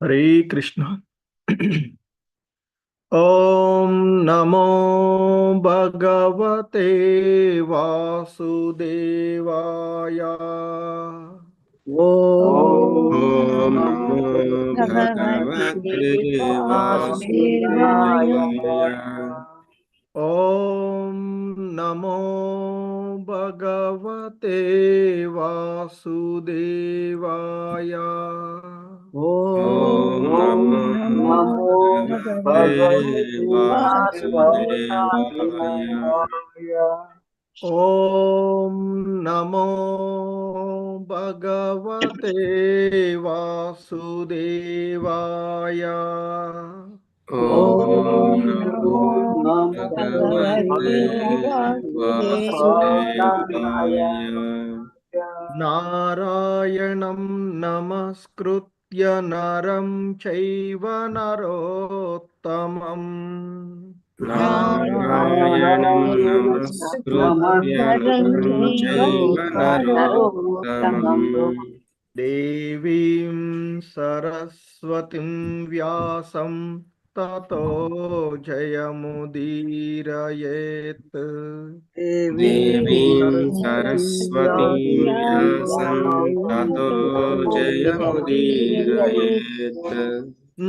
हरे कृष्ण। ओम नमो भगवते वासुदेवाय। ओम नमो भगवते वासुदेवाय। ओम नमो भगवते वासुदेवाय। ओम नमो भगवते वासुदेवाय। ओम नमो भगवते वासुदेवाय। ओम नमो भगवते वासुदेवाय। नारायणं नमस्कृत्य नरं चैव नरोत्तमम्। नारायणं नमस्कृत्य नरं चैव नरोत्तमम्। देवीं सरस्वतीं व्यासं ततो जयमुदीरयेत्। देवीं सरस्वतीं व्यासं ततो जयमुदीरयेत्।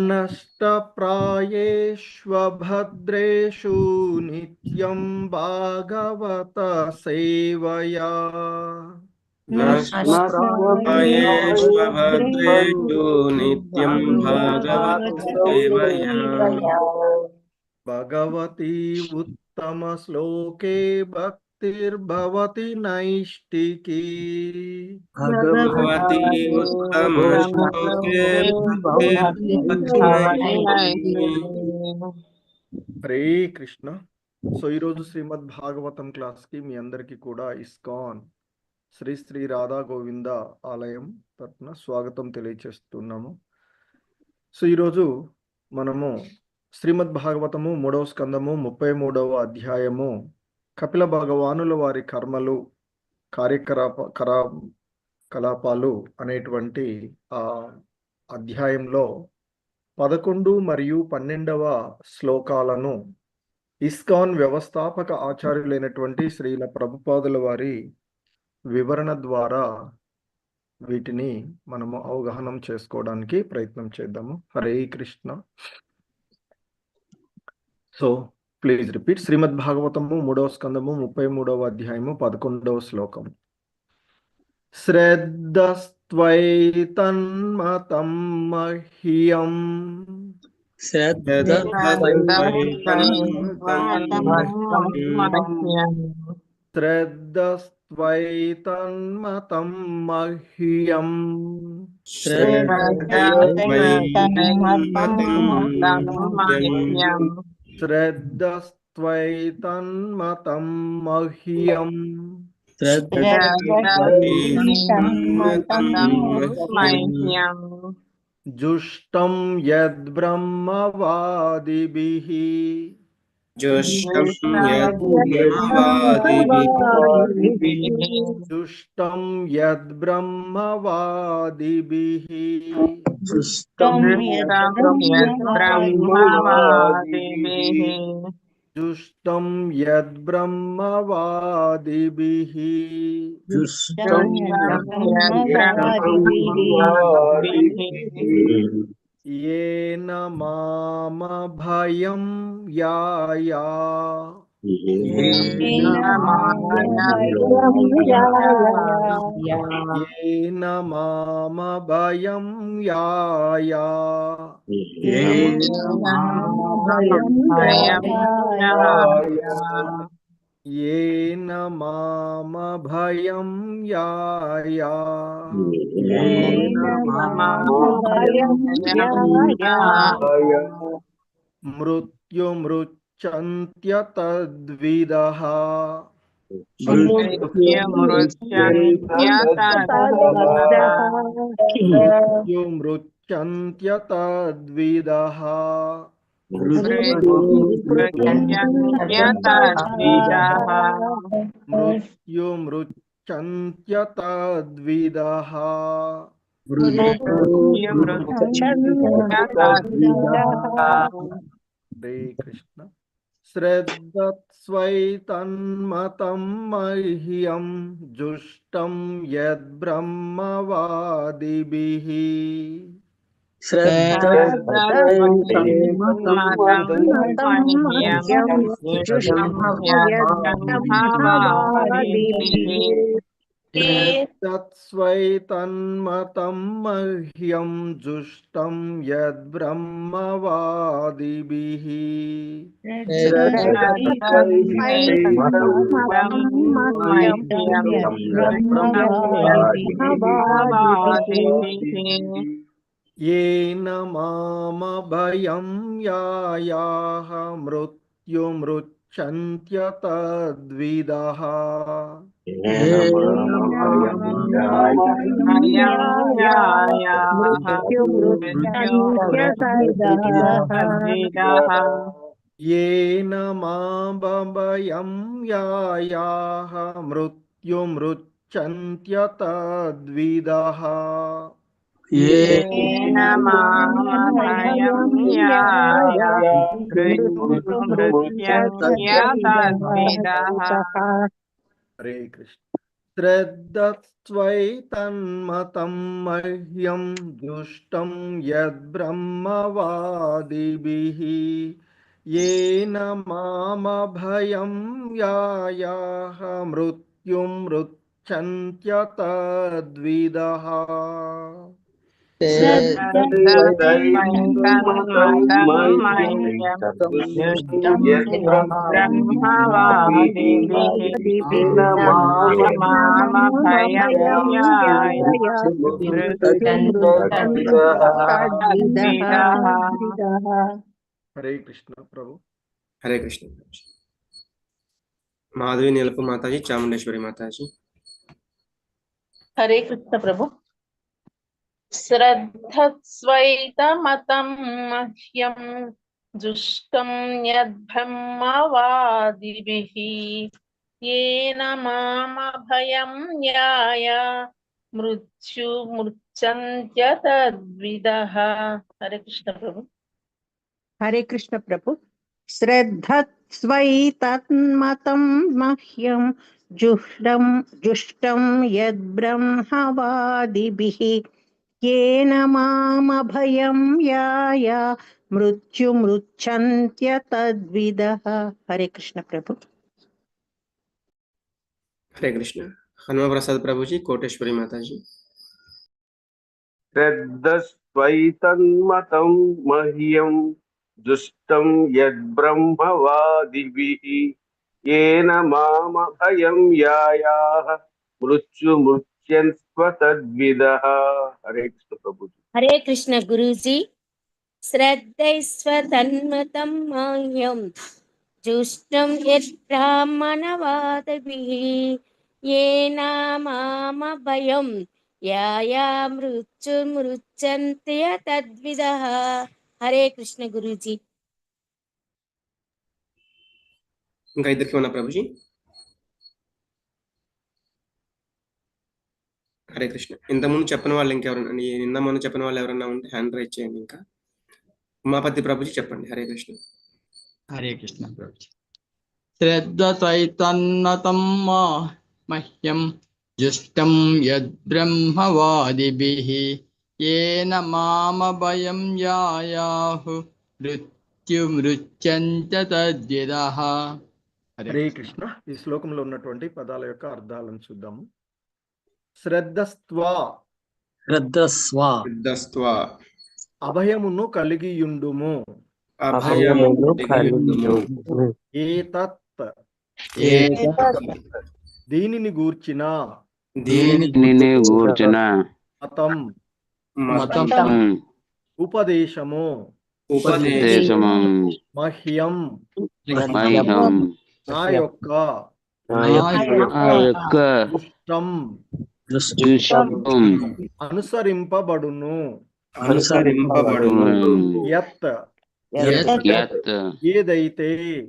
नष्टप्रायेष्वभद्रेषु नित्यं भागवत सेवया। नष्टप्रायेष्वभद्रेषु नित्यं भागवतसेवया। भगवती उत्तमश्लोके भक्तिर्भवति नैष्टिकी। भगवती उत्तमश्लोके भक्तिर्भवति नैष्टिकी। హరే కృష్ణ. సో ఈరోజు శ్రీమద్ భాగవతం క్లాస్కి మీ అందరికీ కూడా ఇస్కాన్ శ్రీ శ్రీ రాధా గోవింద ఆలయం తరఫున స్వాగతం తెలియచేస్తున్నాము. సో ఈరోజు మనము శ్రీమద్ భాగవతము 3వ స్కందము 33వ అధ్యాయము కపిల భగవానుల వారి కర్మలు కార్యకలాపాలు అనేటువంటి ఆ అధ్యాయంలో 11 మరియు 12వ శ్లోకాలను ఇస్కాన్ వ్యవస్థాపక ఆచార్యులైనటువంటి శ్రీల ప్రభుపాదుల వారి వివరణ ద్వారా వీటిని మనము అవగాహనం చేసుకోవడానికి ప్రయత్నం చేద్దాము. Hare Krishna. So please repeat. Srimad Bhagavatam 3వ స్కందము 33వ అధ్యాయము 11వ శ్లోకం. శ్రద్ధస్త్వైతన్మతం మహ్యం శ్రద్ధస్త్వైతన్మతం మహ్యం శ్రద్ధస్త్వైతన్మతం మహ్యం జుష్టం యద్బ్రహ్మవాదిభిః జుష్టం యద్బ్రహ్మవాదిభిః జుష్టం యద్బ్రహ్మవాదిభిః येन माम भयं याया येन माम भयं याया येन माम भयं याया मृत्युमृच्छन्त्यतद्विदः मृत्युमृच्छन्त्यतद्विदः मृत्युमृच्छन्त्यतद्विदः హరే కృష్ణ. శ్రద్ధస్వైతన్మతం మహ్యం జుష్టం యద్బ్రహ్మవాదిభిః తత్స్వైతన్మతం మహ్యం జుష్టం యద్బ్రహ్మవాదిభిః येन मामभयं यायाः मृत्युमृच्छन्त्यतद्विदः येन मामभयं यायाः मृत्युमृच्छन्त्यतद्विदः హరే కృష్ణ. శ్రద్ధస్వైతన్మతం మహ్యం దుష్టం యద్బ్రహ్మవాదిభిః येन मामभयं यायाः मृत्युमृच्छन्त्यतद्विदः హరే కృష్ణ ప్రభు. హరే కృష్ణ. మాధవి నీలపు మాతాజీ, చాముండేశ్వరి మాతాజీ. హరే కృష్ణ ప్రభు. శ్రద్ధస్వైతమతం మహ్యం జుష్టం యద్బ్రహ్మవాదిభిః येन मामभयं याय मृत्युमृच्छन्त्यतद्विदः. हरे कृष्ण प्रभु. हरे कृष्ण प्रभु. श्रद्धस्वैतन्मतं मह्यं जुष्टं यद्ब्रह्मवादिभिः येन मामभयं याय मृत्युमृच्छन्त्यतद्विदः. हरे कृष्ण प्रभु. హరే కృష్ణ. హనుమ ప్రసాద్ ప్రభుజీ, కోటేశ్వరి మాతాజీ. శ్రద్ధస్వైతన్మతం మహ్యం దుష్టం యద్బ్రహ్మవాదిభిః येन मामभयं यायाः मृत्युमृच्छन्त्यतद्विदः. हरे कृष्ण प्रभु. हरे कृष्ण गुरुजी. श्रद्धैस्वतन्मतं मह्यं जुष्टं यद्ब्राह्मणवादिभिः येन मामभयं याया मृत्युमृच्छन्त्यतद्विदः. हरे कृष्ण गुरुजी. ఇంకా ఇద్దరికి ఉన్నా ప్రభుజీ. హరే కృష్ణ. ఇంతకుముందు చెప్పిన వాళ్ళు ఇంకెవరన్నా, నిన్న మొన్న చెప్పిన వాళ్ళు ఎవరన్నా ఉంటే హ్యాండ్ రైజ్ చేయండి. ఇంకా ఉమాపతి ప్రభుజీ చెప్పండి. హరే కృష్ణ. హరే కృష్ణ ప్రభుజీ. శ్రద్ధతైతన్మతం మహ్యం జుష్టం యద్బ్రహ్మవాదిభిః येन मामभयं यायाः मृत्युमृच्छन्त्यतद्विదः. హరే కృష్ణ. ఈ శ్లోకంలో ఉన్నటువంటి పదాల యొక్క అర్థాలను చూద్దాము. శ్రద్ధస్త్వా సిద్ధస్త్వా అభయమును కలిగియుండుము. అభయమును కలిగియుండుము. ఏతత్ దీనిని గూర్చిన మతం ఉపదేశము మహ్యం నా యొక్క దుష్టం అనుసరింపబడును. యత్ ఏదైతే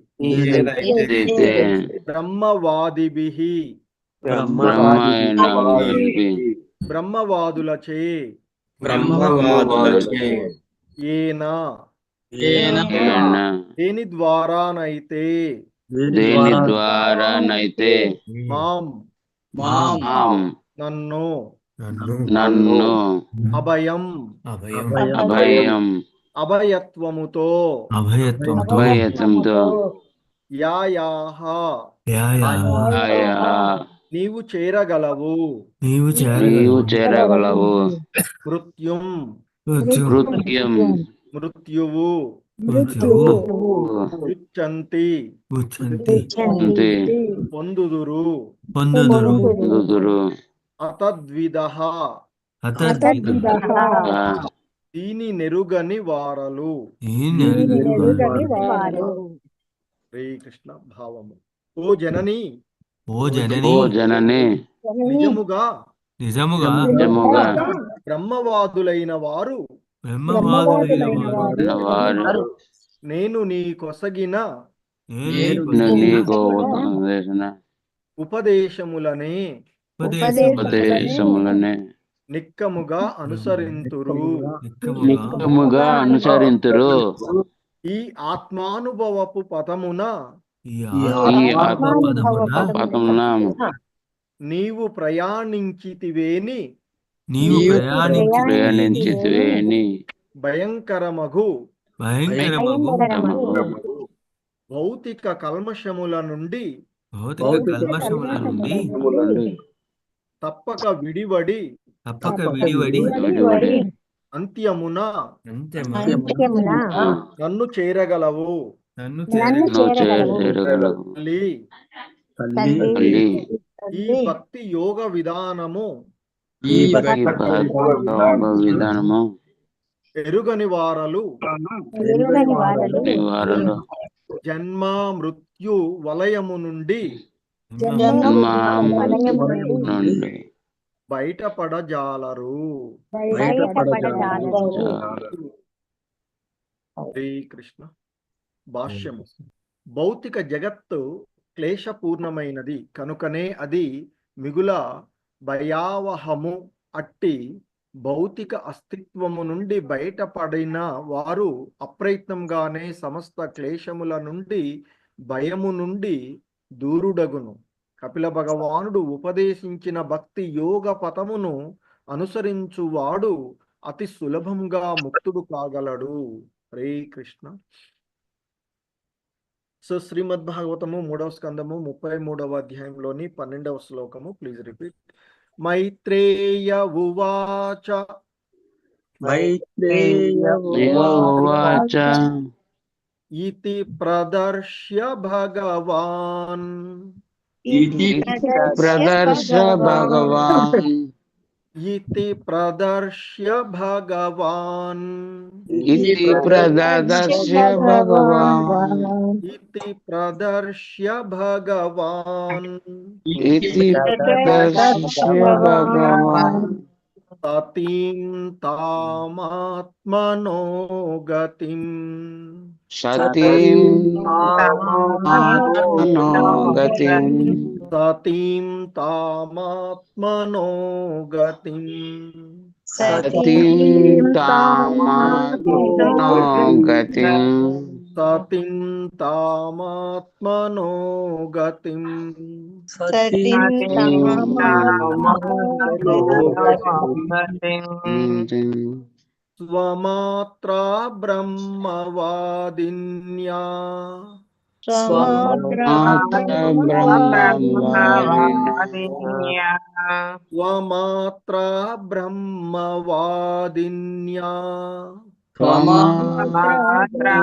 బ్రహ్మవాదిభిః బ్రహ్మవాదులచే బ్రహ్మవాదులచే ఏనా ఏన దేని ద్వారానైతే దేని ద్వారానైతే మాం మాం నన్ను నన్ను అభయం అభయం అభయత్వముతో అభయత్వంతో యాయాహ ఆయా నీవు చేరగలవు నీవు చేరగలవు మృత్యుం కృత్యం మృత్యువు ఉచ్చంతి పొందుదురు అతద్విదః దీని నెరుగని వారలు శ్రీ కృష్ణ భావము ఓ జనని ఓ జనని నిజముగా నిజముగా బ్రహ్మవాదులైన వారు వారు నేను నీ కొసగిన నీకు ఉపదేశన ఉపదేశములనే ఉపదేశములనే నిక్కముగా అనుసరింతురు నిత్యముగా అనుసరింతురు ఈ ఆత్మానుభవపు పదమున ఈ ఆత్మపదమున నీవు ప్రయాణించితివేని ప్రయాణించితివేని భయంకరమగు భౌతిక కల్మషముల నుండి తప్పక విడివడి అంత్యమున నన్ను చేరగలవు చేరగలవు తల్లి ఈ భక్తి యోగ విధానము విధానము ఎరుగని వారలు జన్మ మృత్యు వలయము నుండి నుండి బయటపడజాలరు శ్రీకృష్ణ భాష్యము భౌతిక జగత్తు క్లేశపూర్ణమైనది కనుకనే అది మిగుల భయావహము. అట్టి భౌతిక అస్తిత్వము నుండి బయటపడిన వారు అప్రయత్నంగానే సమస్త క్లేశముల నుండి భయము నుండి దూరుడగును. కపిల భగవానుడు ఉపదేశించిన భక్తి యోగ పథమును అనుసరించువాడు అతి సులభంగా ముక్తుడు కాగలడు. హరే కృష్ణ. సో శ్రీమద్భాగవతము 3వ స్కందము 33వ అధ్యాయంలోని 12వ శ్లోకము. Please repeat. మైత్రేయ ఉవాచ ఇతి ప్రదర్శ్య భగవాన్ ఇతి ప్రదర్శ్య భగవాన్ ఇతి ప్రదర్శ్య భగవాన్ ఇతి ప్రదర్శ్య భగవాన్ ఇతి ప్రదర్శ్య భగవాన్ ఇతి ప్రదర్శ్య భగవాన్ సతీం తామాత్మనో గతిం సతీం ఆత్మనో గతిం సతీం తామాత్మనో గతిం సతీం తామాత్మనో గతిం సతిం తామాత్మనో గతిం స్వమాత్రా బ్రహ్మవాదిన్యా స్వమాత్రా బ్రహ్మవాదిన్యా స్వమాత్రా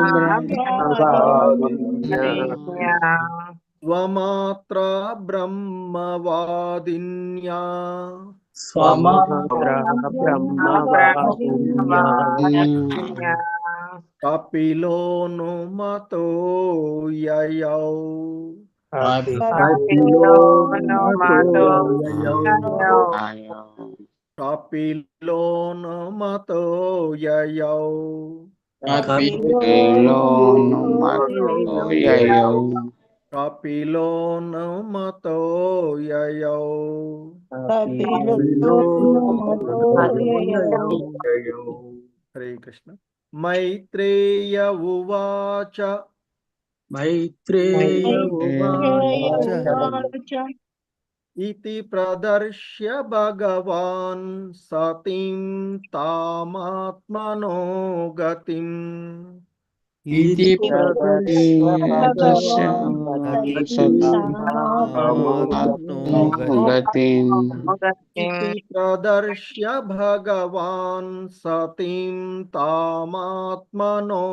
బ్రహ్మవాదిన్యా కపిలోను మతో యయౌ కపిలోను మతో యయౌ కపిలో మతో యయౌ హరే కృష్ణ. మైత్రేయ ఉవాచ మైత్రేయ ఉవాచ ఇతి ప్రదర్శ్య భగవాన్ సతిం తామాత్మనో గతిం. ఇది గతిం ఇతి ప్రదర్శ్య భగవాన్ సతిం తామాత్మనో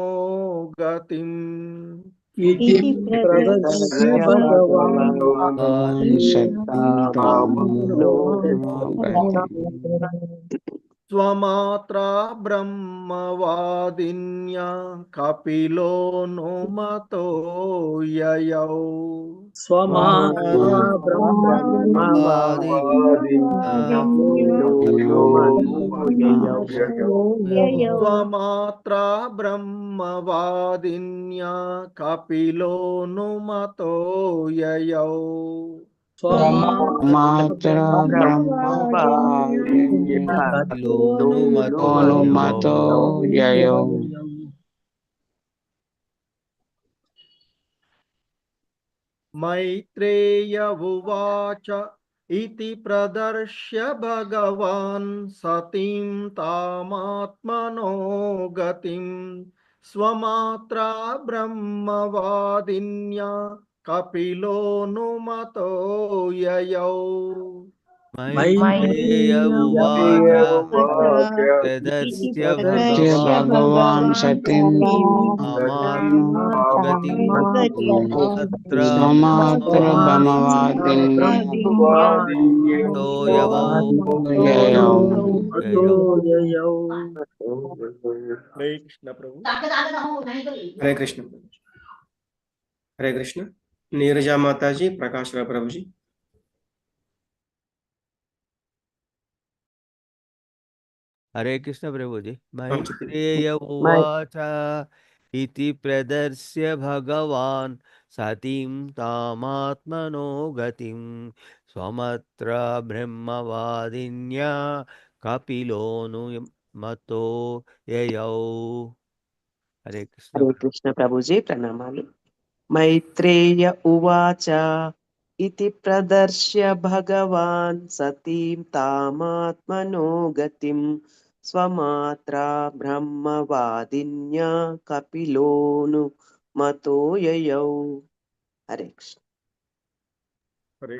గతిం. ఇది ప్రదర్శ్య భగవాన్ స్వమాత్రా బ్రహ్మవాదిన్యా కపిలో మతో యయౌ. స్వమాత్రా స్వమాత్రా బ్రహ్మవాదిన్యా కపిలో మతో యయౌ. మాత్ర మతో యయౌ. మైత్రేయ ఉవాచ ఇతి ప్రదర్శ్య భగవాన్ సతిం తామాత్మనో గతిం. స్వమాత్రా బ్రహ్మవాదిన్యా కపిలో మతో యయౌ. మైత్రేయ ఉవాచ ప్రదర్శ్య భగవాన్ సతిం స్వమాత్ర బ్రహ్మవాదిన్యో యయౌ. హరే కృష్ణ ప్రభు. హరే కృష్ణ. హరే కృష్ణ. నీరజా మాతాజీ, ప్రకాశ్ రావు ప్రభుజీ. हरे कृष्ण प्रभु जी. मैत्रेय उवाच इति प्रदर्श्य भगवान् सतीं तामात्मनो गतिं स्वमत्र ब्रह्मवादिन्या कपिलोऽनुमतो ययौ. हरे कृष्ण. हरे कृष्ण प्रभुजी, प्रणमामि. मैत्रेय उवाच इति प्रदर्श्य भगवान् सतीं तामात्मनो गतिं स्वमात्रा ब्रह्मवादिन्या कपिलोऽनुमतो ययौ. हरे कृष्ण.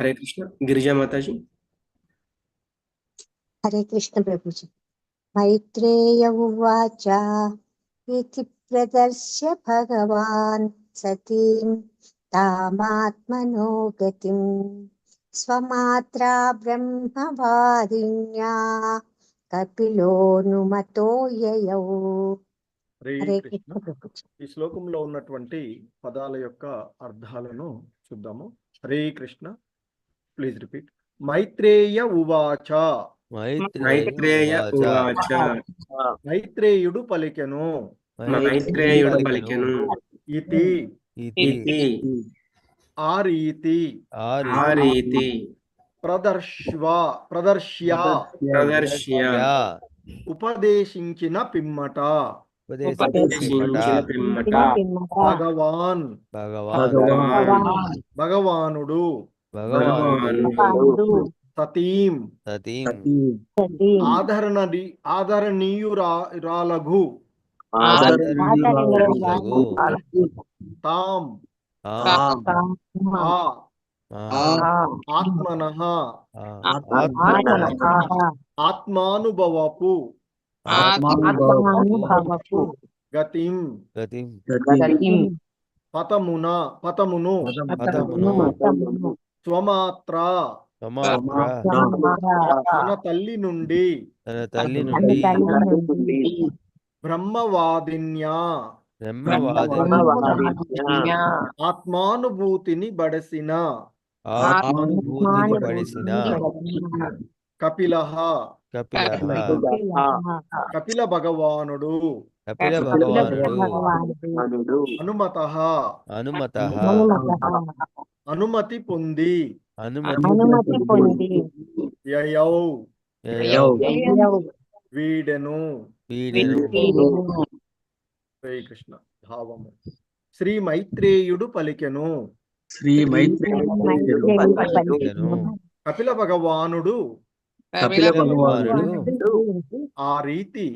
హరే కృష్ణ. గిరిజా మాతాజీ. हरे कृष्ण प्रभुजी. मैत्रेय उवाच इति प्रदर्श्य भगवान् सतीं तामात्मनो गतिं स्वमात्रा ब्रह्मवादिन्या कपिलोऽनुमतो ययौ. హరే हरे కృష్ణ. कृष्ण प्रभुजी. ఈ శ్లోకంలో ఉన్నటువంటి పదాల యొక్క అర్థాలను చూద్దాము. హరే కృష్ణ. Please repeat. మైత్రేయ ఉవాచ. మైత్రేయ ఉవాచ. మైత్రేయుడు పలికెను. మైత్రేయుడు పలికెను. ఇతి ఇతి ఆ రీతి ఆ రీతి ప్రదర్శ్య ఉపదేశించిన పిమ్మట భగవానుడు సతీం ఆదరణీయురాలగు తాం ఆత్మనః ఆత్మానుభవపు గతిం పతమును స్వమాత్ర తన తల్లి నుండి బ్రహ్మవాదిన్యా ఆత్మానుభూతిని బడసిన కపిల భగవానుడు కపిల కపిల భగవానుడు భగవానుడు అనుమతః అనుమతః అనుమతి పొంది అనుమతి పొంది యయౌ యయౌ యయౌ వీడెను. వీడెను. హరే కృష్ణ. భావము శ్రీ మైత్రేయుడు పలికెను. శ్రీ మైత్రేయుడు పలికెను. కపిల భగవానుడు కపిల భగవానుడు ఆ రీతి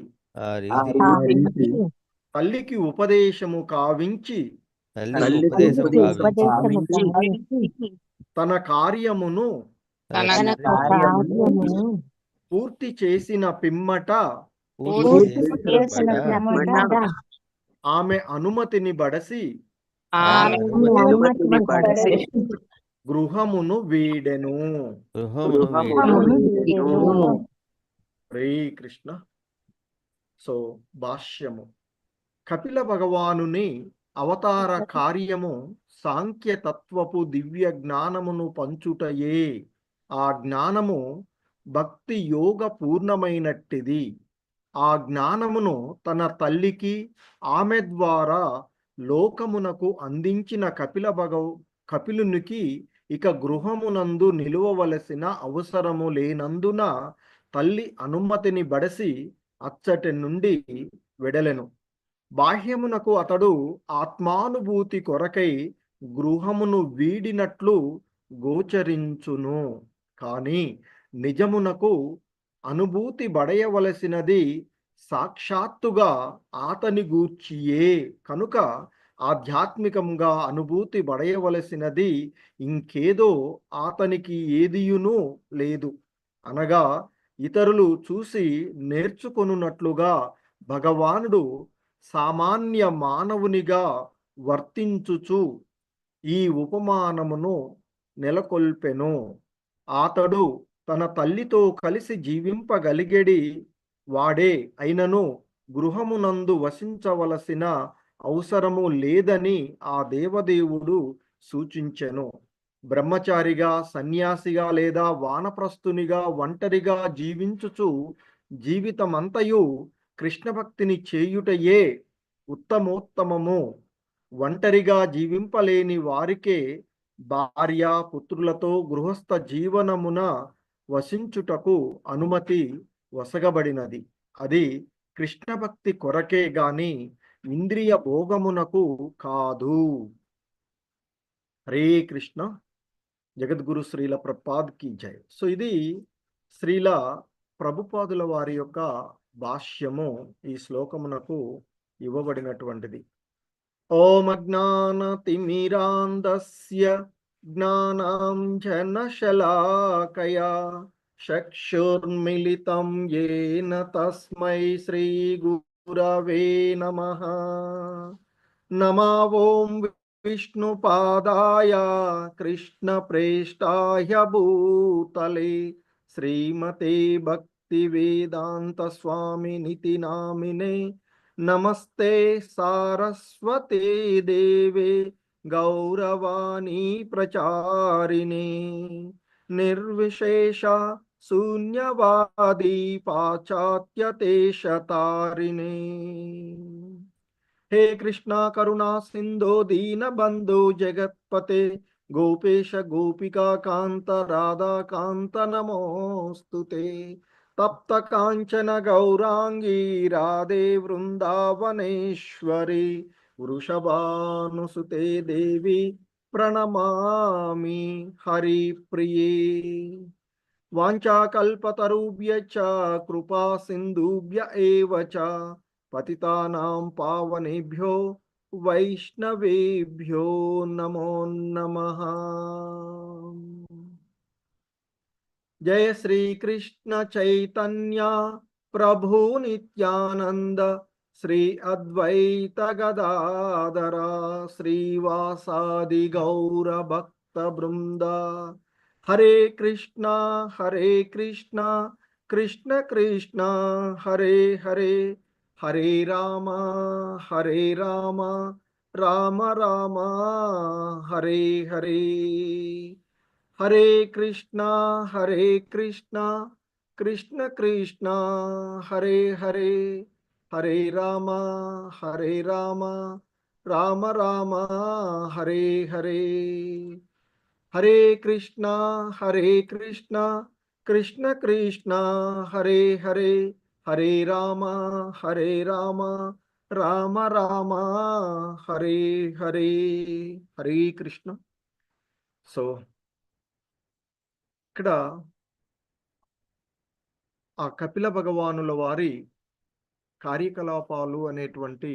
ఆ రీతి ఆ రీతి తల్లికి ఉపదేశము కావించి తల్లికి ఉపదేశం కావించి తన కార్యమును తన కార్యమును పూర్తి చేసిన పిమ్మట పూర్తి చేసిన పిమ్మట ఆమె అనుమతిని బడసి అనుమతిని పడసి గృహమును వీడెను. గృహమును వీడెను. హరే కృష్ణ. సో భాష్యము కపిల భగవానుని అవతార కార్యము సాంఖ్యతత్వపు దివ్య జ్ఞానమును పంచుటయే. ఆ జ్ఞానము భక్తి యోగ పూర్ణమైనట్టిది. ఆ జ్ఞానమును తన తల్లికి ఆమె ద్వారా లోకమునకు అందించిన కపిలునికి ఇక గృహమునందు నిలువవలసిన అవసరము లేనందున తల్లి అనుమతిని బడసి అచ్చటి నుండి వెడలెను. బాహ్యమునకు అతడు ఆత్మానుభూతి కొరకై గృహమును వీడినట్లు గోచరించును. కాని నిజమునకు అనుభూతి బడయవలసినది సాక్షాత్తుగా అతని గూర్చియే కనుక ఆధ్యాత్మికంగా అనుభూతి బడయవలసినది ఇంకేదో అతనికి ఏదియును లేదు. అనగా ఇతరులు చూసి నేర్చుకొనున్నట్లుగా భగవానుడు సామాన్య మానవునిగా వర్తించుచు ఈ ఉపమానమును నెలకొల్పెను. అతడు తన తల్లితో కలిసి జీవింపగలిగేడి వాడే అయినను గృహమునందు వసించవలసిన అవసరము లేదని ఆ దేవదేవుడు సూచించెను. బ్రహ్మచారిగా, సన్యాసిగా లేదా వానప్రస్థునిగా ఒంటరిగా జీవించుచు జీవితమంతయు కృష్ణ భక్తిని చేయుటయే ఉత్తమోత్తమము. ఒంటరిగా జీవింపలేని వారికే భార్య పుత్రులతో గృహస్థ జీవనమున వసించుటకు అనుమతి వసగబడినది. అది కృష్ణ భక్తి కొరకే గాని ఇంద్రియ భోగమునకు కాదు. హరే కృష్ణ. జగద్గురు శ్రీల ప్రభుపాద్ కి జై. సో ఇది శ్రీల ప్రభుపాదుల వారి యొక్క భాష్యము ఈ శ్లోకమునకు ఇవ్వబడినటువంటిది. ఓం అజ్ఞానతిమిరాంధస్య జ్ఞానాంజనశలాకయా చక్షుర్మిలితం యేన తస్మై శ్రీ గురవే నమః. నమో ఓం విష్ణుపాదాయ కృష్ణప్రేష్టాయ భూతలే శ్రీమతే భక్తివేదాంత స్వామినితి నామినే. నమస్తే సారస్వతే దేవే గౌరవాణి ప్రచారిణే నిర్విశేష శూన్యవాది పాశ్చాత్యదేశతారిణే. హే కృష్ణ కరుణా సింధో దీనబంధో జగత్పతే గోపేశ గోపికా కాంత రాధాకాంత నమోస్తుతే. తప్త కాంచన గౌరాంగీ రాధే వృందావనేశ్వరి వృషభానుసుతే దేవి ప్రణమామి హరిప్రియే. వాంఛాకల్పతరుభ్యశ్చ కృపా సింధుభ్య ఏవ చ పతితానాం పావనేభ్యో వైష్ణవేభ్యో నమో నమః. జయ శ్రీ కృష్ణ చైతన్య ప్రభు నిత్యానంద శ్రీ అద్వైత గదాధర శ్రీవాసాది గౌర భక్త బృంద. హరే కృష్ణ కృష్ణ కృష్ణ హరే హరే హరే రామ రామ రామ హరే హరే. హరే కృష్ణ కృష్ణ కృష్ణ హరే హరే హరే రామ హరే రామ రామ రామ హరే హరే. హరే కృష్ణ కృష్ణ కృష్ణ హరే హరే. హరే రామ రామ రామ హరే హరే. హరే కృష్ణ. సో ఇక్కడ ఆ కపిల భగవానుల వారి కార్యకలాపాలు అనేటువంటి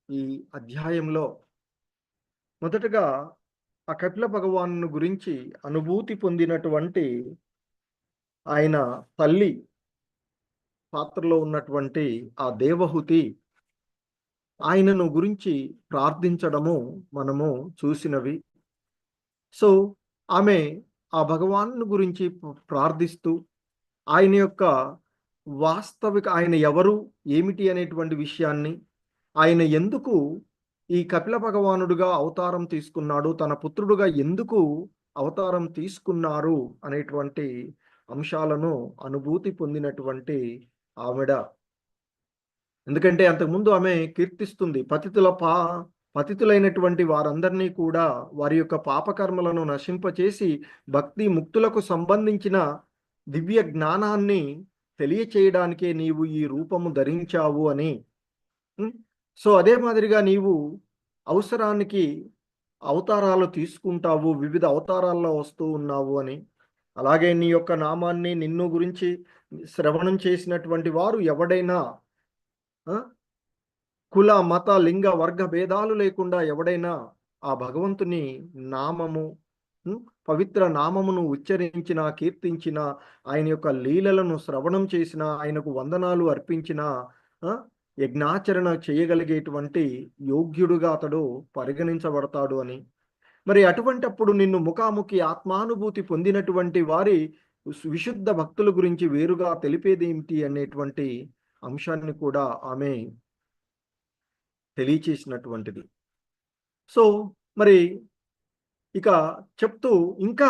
ఈ అధ్యాయంలో మొదటగా ఆ కపిల భగవాను గురించి అనుభూతి పొందినటువంటి ఆయన తల్లి పాత్రలో ఉన్నటువంటి ఆ దేవహూతి ఆయనను గురించి ప్రార్థించడము మనము చూసినవి. సో ఆమె ఆ భగవాను గురించి ప్రార్థిస్తూ ఆయన యొక్క వాస్తవిక ఆయన ఎవరు ఏమిటి అనేటువంటి విషయాన్ని, ఆయన ఎందుకు ఈ కపిల భగవానుడుగా అవతారం తీసుకున్నాడు, తన పుత్రుడుగా ఎందుకు అవతారం తీసుకున్నారు అనేటువంటి అంశాలను అనుభూతి పొందినటువంటి ఆవిడ. ఎందుకంటే అంతకుముందు ఆమె కీర్తిస్తుంది పతితులైనటువంటి వారందరినీ కూడా వారి యొక్క పాపకర్మలను నశింపచేసి భక్తి ముక్తులకు సంబంధించిన దివ్య జ్ఞానాన్ని తెలియచేయడానికే నీవు ఈ రూపము ధరించావు అని. సో అదే మాదిరిగా నీవు అవసరానికి అవతారాలు తీసుకుంటావు, వివిధ అవతారాల్లో వస్తూ ఉన్నావు అని. అలాగే నీ యొక్క నామాన్ని నిన్ను గురించి శ్రవణం చేసినటువంటి వారు ఎవడైనా కుల మత లింగ వర్గ భేదాలు లేకుండా ఎవడైనా ఆ భగవంతుని నామము పవిత్ర నామమును ఉచ్చరించిన, కీర్తించిన, ఆయన యొక్క లీలలను శ్రవణం చేసిన, ఆయనకు వందనాలు అర్పించిన, యజ్ఞాచరణ చేయగలిగేటువంటి యోగ్యుడుగా అతడు పరిగణించబడతాడు అని. మరి అటువంటప్పుడు నిన్ను ముఖాముఖి ఆత్మానుభూతి పొందినటువంటి వారి విశుద్ధ భక్తుల గురించి వేరుగా తెలిపేదేమిటి అనేటువంటి అంశాన్ని కూడా ఆమె తెలియచేసినటువంటిది. సో మరి ఇక చెప్తూ ఇంకా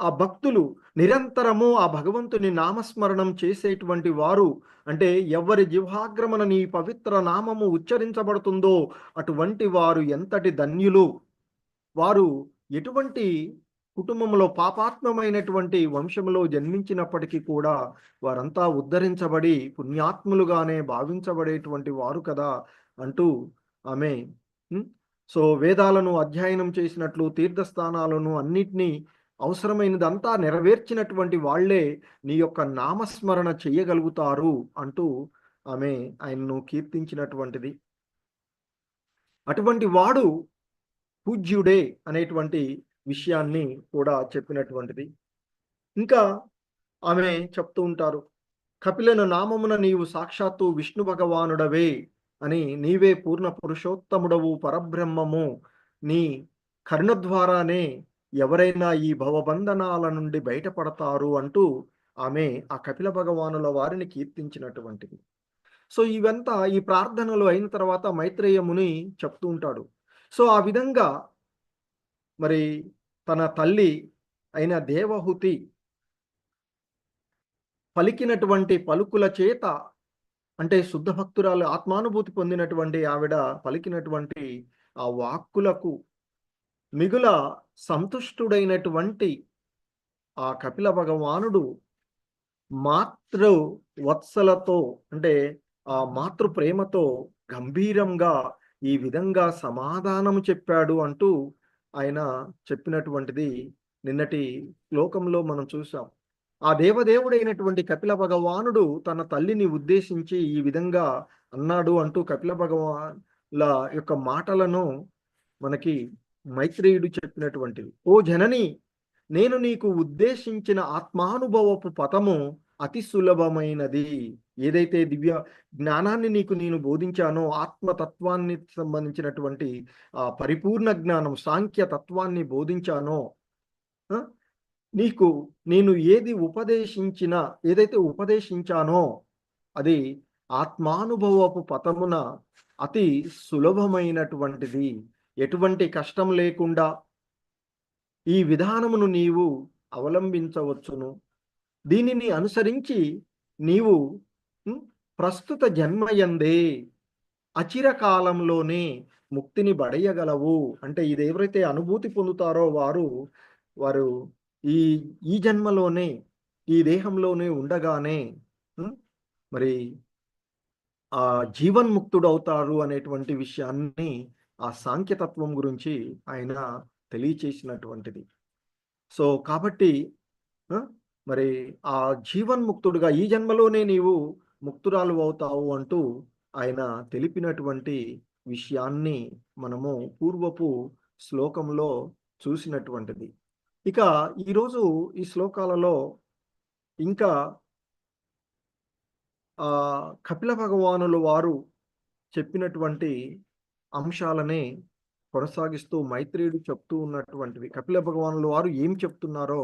ఆ భక్తులు నిరంతరము ఆ భగవంతుని నామస్మరణం చేసేటువంటి వారు, అంటే ఎవరి జిహ్వాగ్రమణ నీ పవిత్ర నామము ఉచ్చరించబడుతుందో అటువంటి వారు ఎంతటి ధన్యులు. వారు ఎటువంటి కుటుంబంలో పాపాత్మమైనటువంటి వంశంలో జన్మించినప్పటికీ కూడా వారంతా ఉద్ధరించబడి పుణ్యాత్ములుగానే భావించబడేటువంటి వారు కదా అంటూ ఆమె సో వేదాలను అధ్యయనం చేసినట్లు తీర్థస్థానాలను అన్నిటినీ అవసరమైనదంతా నెరవేర్చినటువంటి వాళ్లే నీ యొక్క నామస్మరణ చెయ్యగలుగుతారు అంటూ ఆమె ఆయన్ను కీర్తించినటువంటిది. అటువంటి వాడు పూజ్యుడే అనేటువంటి విషయాన్ని కూడా చెప్పినటువంటిది. ఇంకా ఆమె చెప్తూ ఉంటారు, కపిలను నామమున నీవు సాక్షాత్తు విష్ణు భగవానుడవే అని, నీవే పూర్ణ పురుషోత్తముడవు, పరబ్రహ్మము, నీ కరుణ ద్వారానే ఎవరైనా ఈ భవబంధనాల నుండి బయటపడతారు అంటూ ఆమె ఆ కపిల భగవానుల వారిని కీర్తించినటువంటిది. సో ఇవంతా ఈ ప్రార్థనలు అయిన తర్వాత మైత్రేయ ముని చెప్తూ ఉంటాడు. సో ఆ విధంగా మరి తన తల్లి అయిన దేవహూతి పలికినటువంటి పలుకుల చేత, అంటే శుద్ధ భక్తురాలు ఆత్మానుభూతి పొందినటువంటి ఆవిడ పలికినటువంటి ఆ వాక్కులకు మిగుల సంతుష్టుడైనటువంటి ఆ కపిల భగవానుడు మాతృ వత్సలతో, అంటే ఆ మాతృ ప్రేమతో గంభీరంగా ఈ విధంగా సమాధానం చెప్పాడు అంటూ ఆయన చెప్పినటువంటిది నిన్నటి శ్లోకంలో మనం చూసాం. ఆ దేవదేవుడైనటువంటి కపిల భగవానుడు తన తల్లిని ఉద్దేశించి ఈ విధంగా అన్నాడు అంటూ కపిల భగవానుల యొక్క మాటలను మనకి మైత్రేయుడు చెప్పినటువంటిది. ఓ జనని, నేను నీకు ఉద్దేశించిన ఆత్మానుభవపు పథము అతి సులభమైనది. ఏదైతే దివ్య జ్ఞానాన్ని నీకు నేను బోధించానో, ఆత్మతత్వాన్ని సంబంధించినటువంటి ఆ పరిపూర్ణ జ్ఞానం, సాంఖ్య తత్వాన్ని బోధించానో, నీకు నేను ఏదైతే ఉపదేశించానో అది ఆత్మానుభవపు పథమున అతి సులభమైనటువంటిది. ఎటువంటి కష్టం లేకుండా ఈ విధానమును నీవు అవలంబించవచ్చును. దీనిని అనుసరించి నీవు ప్రస్తుత జన్మయందే అచిరకాలంలోనే ముక్తిని బడయగలవు. అంటే ఇది ఎవరైతే అనుభూతి పొందుతారో వారు ఈ ఈ జన్మలోనే ఈ దేహంలోనే ఉండగానే మరి ఆ జీవన్ముక్తుడవుతారు అనేటువంటి విషయాన్ని ఆ సాంఖ్యతత్వం గురించి ఆయన తెలియచేసినటువంటిది. సో కాబట్టి మరి ఆ జీవన్ముక్తుడుగా ఈ జన్మలోనే నీవు ముక్తురాలు అవుతావు అంటూ ఆయన తెలిపినటువంటి విషయాన్ని మనము పూర్వపు శ్లోకంలో చూసినటువంటిది. ఇక ఈరోజు ఈ శ్లోకాలలో ఇంకా కపిల భగవానుల వారు చెప్పినటువంటి అంశాలనే కొనసాగిస్తూ మైత్రేయుడు చెప్తూ ఉన్నటువంటివి. కపిల భగవానుల వారు ఏం చెప్తున్నారో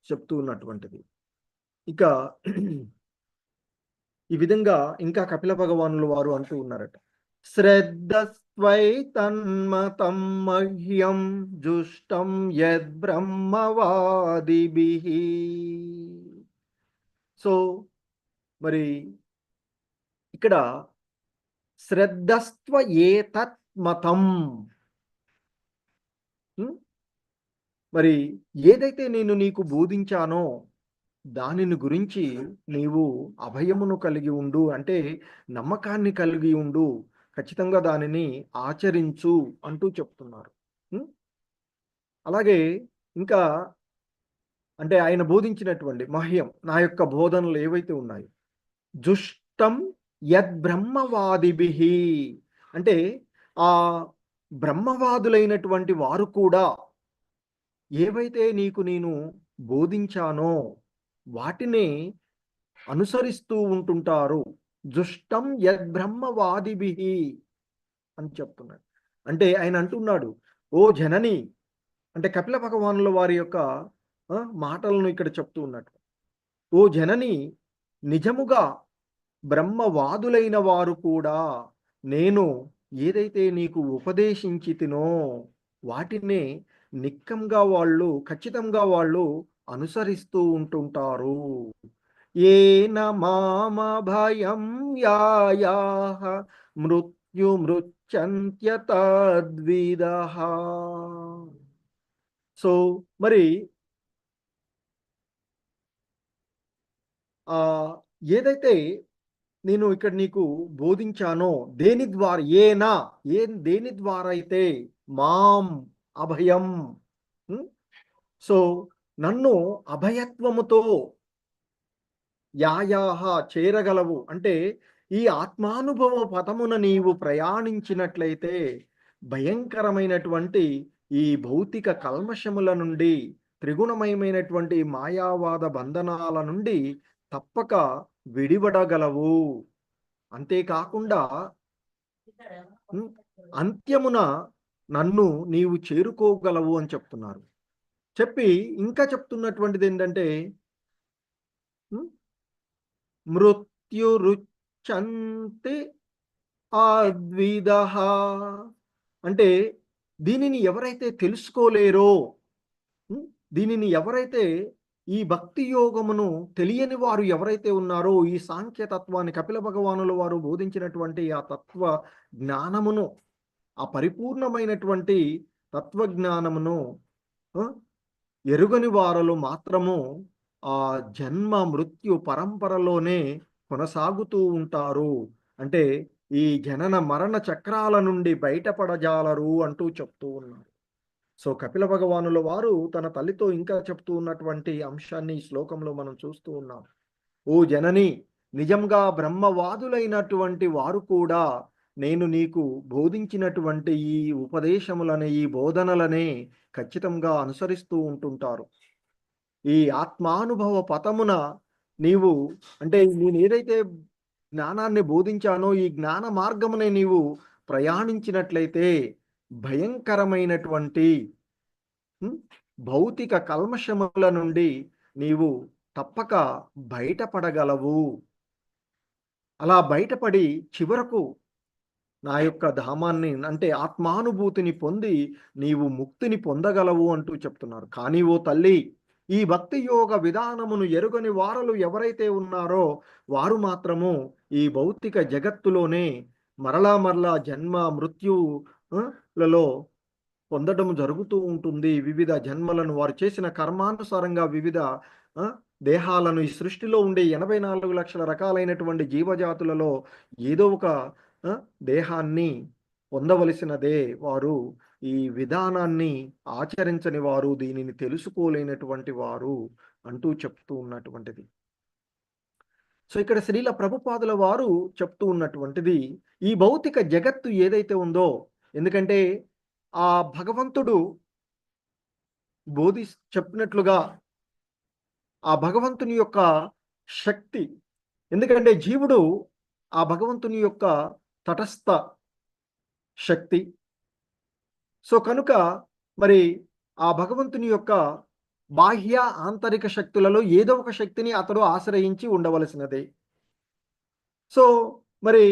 చెప్తూ ఉన్నటువంటిది. ఇక ఈ విధంగా ఇంకా కపిల భగవానుల వారు అంటూ ఉన్నారట. శ్రద్ధస్త్వై తన్మతం మహ్యం జుష్టం యద్బ్రహ్మవాదిభిః. సో మరి ఇక్కడ శ్రద్ధస్త్వ ఏతత్ మతం, మరి ఏదైతే నేను నీకు బోధించానో దానిని గురించి నీవు అభయమును కలిగి ఉండు, అంటే నమ్మకాన్ని కలిగి ఉండు, ఖచ్చితంగా దానిని ఆచరించు అంటూ చెప్తున్నారు. అలాగే ఇంకా అంటే ఆయన బోధించినటువంటి మహ్యం, నా యొక్క బోధనలు ఏవైతే ఉన్నాయో, జుష్టం యద్బ్రహ్మవాదిభిః, అంటే ఆ బ్రహ్మవాదులైనటువంటి వారు కూడా ఏవైతే నీకు నేను బోధించానో వాటిని అనుసరిస్తూ ఉంటుంటారు. జుష్టం యద్బ్రహ్మవాదిభిః అని చెప్తున్నాడు. అంటే ఆయన అంటున్నాడు, ఓ జనని, అంటే కపిల భగవానుల వారి యొక్క మాటలను ఇక్కడ చెప్తూ ఉన్నట్టు, ఓ జనని, నిజముగా బ్రహ్మవాదులైన వారు కూడా నేను ఏదైతే నీకు ఉపదేశించితినో వాటినే నిక్కంగా వాళ్ళు, ఖచ్చితంగా వాళ్ళు అనుసరిస్తూ ఉంటుంటారు. ఏన మామ భయం యాయాః మృత్యుమృత్యంత్యతద్విదః. సో మరి ఏదైతే నేను ఇక్కడ నీకు బోధించానో దేని ద్వారా, దేని ద్వారా అయితే మాం అభయం, సో నన్ను అభయత్వముతో యాయాహ చేరగలవు, అంటే ఈ ఆత్మానుభవ పథమున నీవు ప్రయాణించినట్లయితే భయంకరమైనటువంటి ఈ భౌతిక కల్మషముల నుండి, త్రిగుణమయమైనటువంటి మాయావాద బంధనాల నుండి తప్పక విడిపడగలవు. అంతేకాకుండా అంత్యమున నన్ను నీవు చేరుకోగలవు అని చెప్తున్నారు. చెప్పి ఇంకా చెప్తున్నటువంటిది ఏంటంటే మృత్యురుచ్యంతి అద్విదః, అంటే దీనిని ఎవరైతే తెలుసుకోలేరో, దీనిని ఎవరైతే ఈ భక్తి యోగమును తెలియని వారు ఎవరైతే ఉన్నారో, ఈ సాంఖ్యతత్వాన్ని కపిల భగవానుల వారు బోధించినటువంటి ఆ తత్వ జ్ఞానమును, ఆ పరిపూర్ణమైనటువంటి తత్వజ్ఞానమును ఎరుగని వారులు మాత్రము ఆ జన్మ మృత్యు పరంపరలోనే కొనసాగుతూ ఉంటారు. అంటే ఈ జనన మరణ చక్రాల నుండి బయటపడజాలరు అంటూ చెప్తూ ఉన్నారు. సో కపిల భగవానుల వారు తన తల్లితో ఇంకా చెప్తూ ఉన్నటువంటి అంశాన్ని ఈ శ్లోకంలో మనం చూస్తూ ఉన్నాం. ఓ జనని, నిజంగా బ్రహ్మవాదులైనటువంటి వారు కూడా నేను నీకు బోధించినటువంటి ఈ ఉపదేశములనే, ఈ బోధనలనే ఖచ్చితంగా అనుసరిస్తూ ఉంటుంటారు. ఈ ఆత్మానుభవ పథమున నీవు, అంటే నేను ఏదైతే జ్ఞానాన్ని బోధించానో ఈ జ్ఞాన మార్గమునే నీవు ప్రయాణించినట్లయితే భయంకరమైనటువంటి భౌతిక కల్మషముల నుండి నీవు తప్పక బయటపడగలవు. అలా బయటపడి చివరకు నా యొక్క ధామాన్ని, అంటే ఆత్మానుభూతిని పొంది నీవు ముక్తిని పొందగలవు అంటూ చెప్తున్నారు. కానీ ఓ తల్లి, ఈ భక్తి యోగ విధానమును ఎరుగని వారలు ఎవరైతే ఉన్నారో వారు మాత్రము ఈ భౌతిక జగత్తులోనే మరలా మరలా జన్మ మృత్యులలో పొందడం జరుగుతూ ఉంటుంది. వివిధ జన్మలను వారు చేసిన కర్మానుసారంగా వివిధ దేహాలను ఈ సృష్టిలో ఉండే 84 లక్షల రకాలైనటువంటి జీవజాతులలో ఏదో ఒక దేహాన్ని పొందవలసినదే. వారు ఈ విధానాన్ని ఆచరించని వారు, దీనిని తెలుసుకోలేనటువంటి వారు అంటూ చెప్తూ ఉన్నటువంటిది. సో ఇక్కడ శ్రీల ప్రభుపాదుల వారు చెప్తూ ఉన్నటువంటిది ఈ భౌతిక జగత్తు ఏదైతే ఉందో, ఎందుకంటే ఆ భగవంతుడు చెప్పినట్లుగా ఆ భగవంతుని యొక్క శక్తి, ఎందుకంటే జీవుడు ఆ భగవంతుని యొక్క తటస్థ శక్తి. సో కనుక మరి ఆ భగవంతుని యొక్క బాహ్య ఆంతరిక శక్తులలో ఏదో ఒక శక్తిని అతడు ఆశ్రయించి ఉండవలసినదే. సో మరి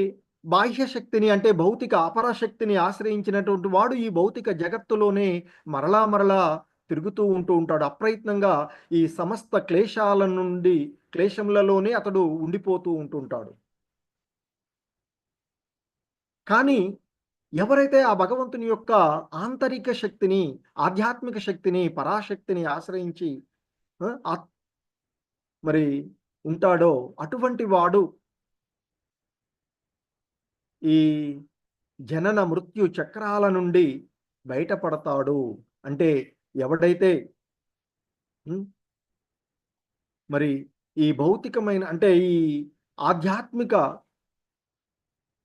బాహ్య శక్తిని అంటే భౌతిక అపరశక్తిని ఆశ్రయించినటువంటి వాడు ఈ భౌతిక జగత్తులోనే మరలా మరలా తిరుగుతూ ఉంటాడు. అప్రయత్నంగా ఈ సమస్త క్లేశములలోనే అతడు ఉండిపోతూ ఉంటుంటాడు. కానీ ఎవరైతే ఆ భగవంతుని యొక్క ఆంతరిక శక్తిని, ఆధ్యాత్మిక శక్తిని, పరాశక్తిని ఆశ్రయించి మరి ఉంటాడో అటువంటి వాడు ఈ జనన మృత్యు చక్రాల నుండి బయటపడతాడు. అంటే ఎవడైతే మరి ఈ భౌతికమైన అంటే ఈ ఆధ్యాత్మిక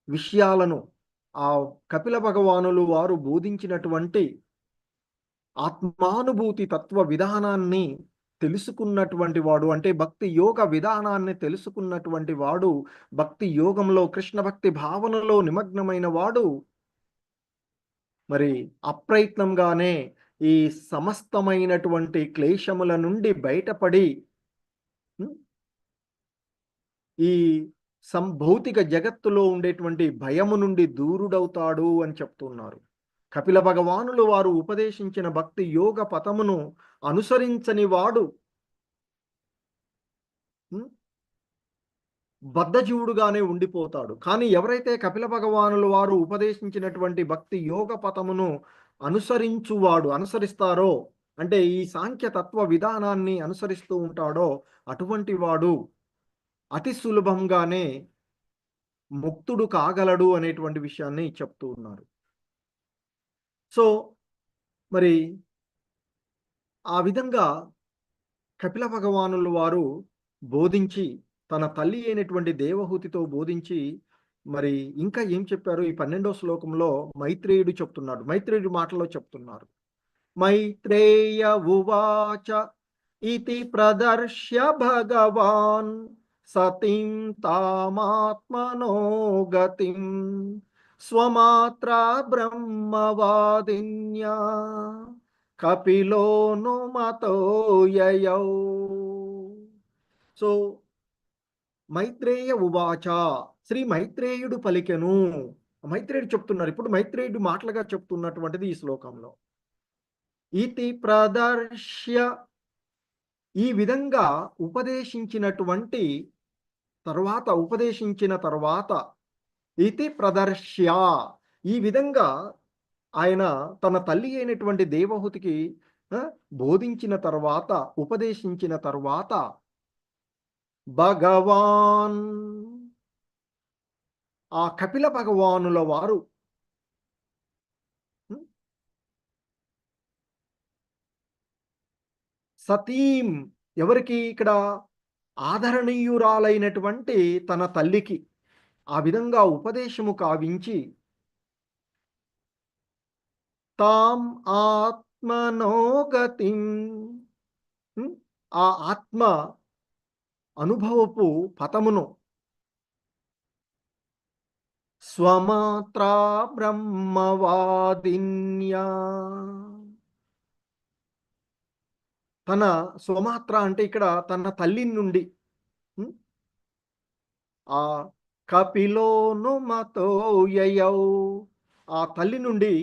విషయాలను ఆ కపిల భగవానులు వారు బోధించినటువంటి ఆత్మానుభూతి తత్వ విధానాన్ని తెలుసుకున్నటువంటి వాడు, అంటే భక్తి యోగ విధానాన్ని తెలుసుకున్నటువంటి వాడు, భక్తి యోగంలో కృష్ణ భక్తి భావనలో నిమగ్నమైన వాడు మరి అప్రయత్నంగానే ఈ సమస్తమైనటువంటి క్లేశముల నుండి బయటపడి ఈ భౌతిక జగత్తులో ఉండేటువంటి భయము నుండి దూరుడవుతాడు అని చెప్తున్నారు. కపిల భగవానులు వారు ఉపదేశించిన భక్తి యోగ పథమును అనుసరించని వాడు బద్ధజీవుడుగానే ఉండిపోతాడు. కానీ ఎవరైతే కపిల భగవానులు వారు ఉపదేశించినటువంటి భక్తి యోగ పథమును అనుసరిస్తారో, అంటే ఈ సాంఖ్య తత్వ విధానాన్ని అనుసరిస్తూ ఉంటాడో అటువంటి వాడు అతి సులభంగానే ముక్తుడు కాగలడు అనేటువంటి విషయాన్ని చెప్తూ ఉన్నారు. సో మరి ఆ విధంగా కపిల భగవానులు వారు బోధించి, తన తల్లి అయినటువంటి దేవహూతితో బోధించి మరి ఇంకా ఏం చెప్పారు? ఈ 12వ శ్లోకంలో మైత్రేయుడు చెప్తున్నాడు. మైత్రేయుడు మాటలో చెప్తున్నారు. మైత్రేయ ఉవాచ ఇతి ప్రదర్శ్య భగవాన్ సతిం తామాత్మనో గతిం స్వమాత్రా బ్రహ్మవాదిన్యా కపిలోనుమతో యయౌ. సో మైత్రేయ ఉవాచ, శ్రీ మైత్రేయుడు పలికెను. మైత్రేయుడు చెప్తున్నారు. ఇప్పుడు మైత్రేయుడు మాటలుగా చెప్తున్నటువంటిది ఈ శ్లోకంలో. ఇతి ప్రదర్శ్య, ఈ విధంగా ఉపదేశించిన తర్వాత ఇతి ప్రదర్శ్య, ఈ విధంగా ఆయన తన తల్లి అయినటువంటి దేవహూతికి బోధించిన తర్వాత, ఉపదేశించిన తర్వాత భగవాన్, ఆ కపిల భగవానుల వారు సతీం, ఎవరికి? ఇక్కడ ఆదరణీయురాలైనటువంటి తన తల్లికి ఆ విధంగా ఉపదేశము కావించి తాం ఆత్మనోగతిం, ఆ ఆత్మ అనుభవపు పథమును స్వమాత్రా బ్రహ్మవాదిన్యా, తన స్వమాత్ర అంటే ఇక్కడ తన తల్లి నుండి ఆ కపిలోనుమతో యయౌ, ఆ తల్లి నుండి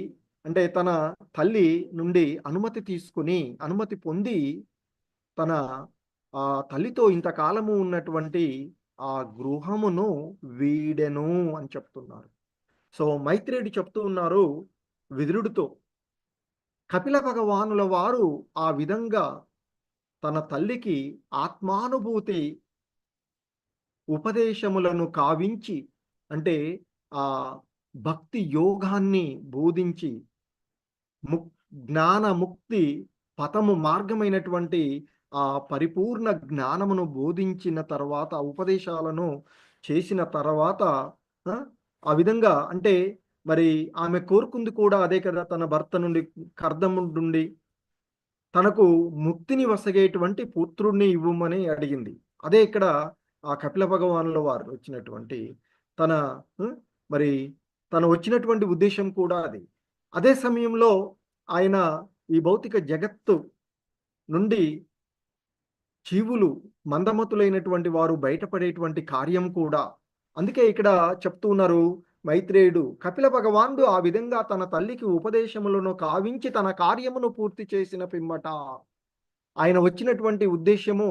అంటే తన తల్లి నుండి అనుమతి పొంది తన తల్లితో ఇంతకాలము ఉన్నటువంటి ఆ గృహమును వీడెను అని చెప్తున్నారు. సో మైత్రేయుడు చెప్తూ ఉన్నారు విదురుడితో, కపిల భగవానుల వారు ఆ విధంగా తన తల్లికి ఆత్మానుభూతి ఉపదేశములను కావించి, అంటే ఆ భక్తి యోగాన్ని బోధించి జ్ఞాన ముక్తి పథము మార్గమైనటువంటి ఆ పరిపూర్ణ జ్ఞానమును బోధించిన తర్వాత, ఉపదేశాలను చేసిన తర్వాత ఆ విధంగా, అంటే మరి ఆమె కోరుకుంది కూడా అదే కదా, తన భర్త నుండి కర్దము నుండి తనకు ముక్తిని వసగేటువంటి పుత్రుడిని ఇవ్వమని అడిగింది. అదే ఇక్కడ ఆ కపిల భగవానుల వారు వచ్చినటువంటి మరి తను వచ్చినటువంటి ఉద్దేశం కూడా అది. అదే సమయంలో ఆయన ఈ భౌతిక జగత్తు నుండి జీవులు మందమతులైనటువంటి వారు బయటపడేటువంటి కార్యం కూడా. అందుకే ఇక్కడ చెప్తూ ఉన్నారు మైత్రేయుడు, కపిల భగవానుడు ఆ విధంగా తన తల్లికి ఉపదేశములను కావించి తన కార్యమును పూర్తి చేసిన పిమ్మట ఆయన వచ్చినటువంటి ఉద్దేశము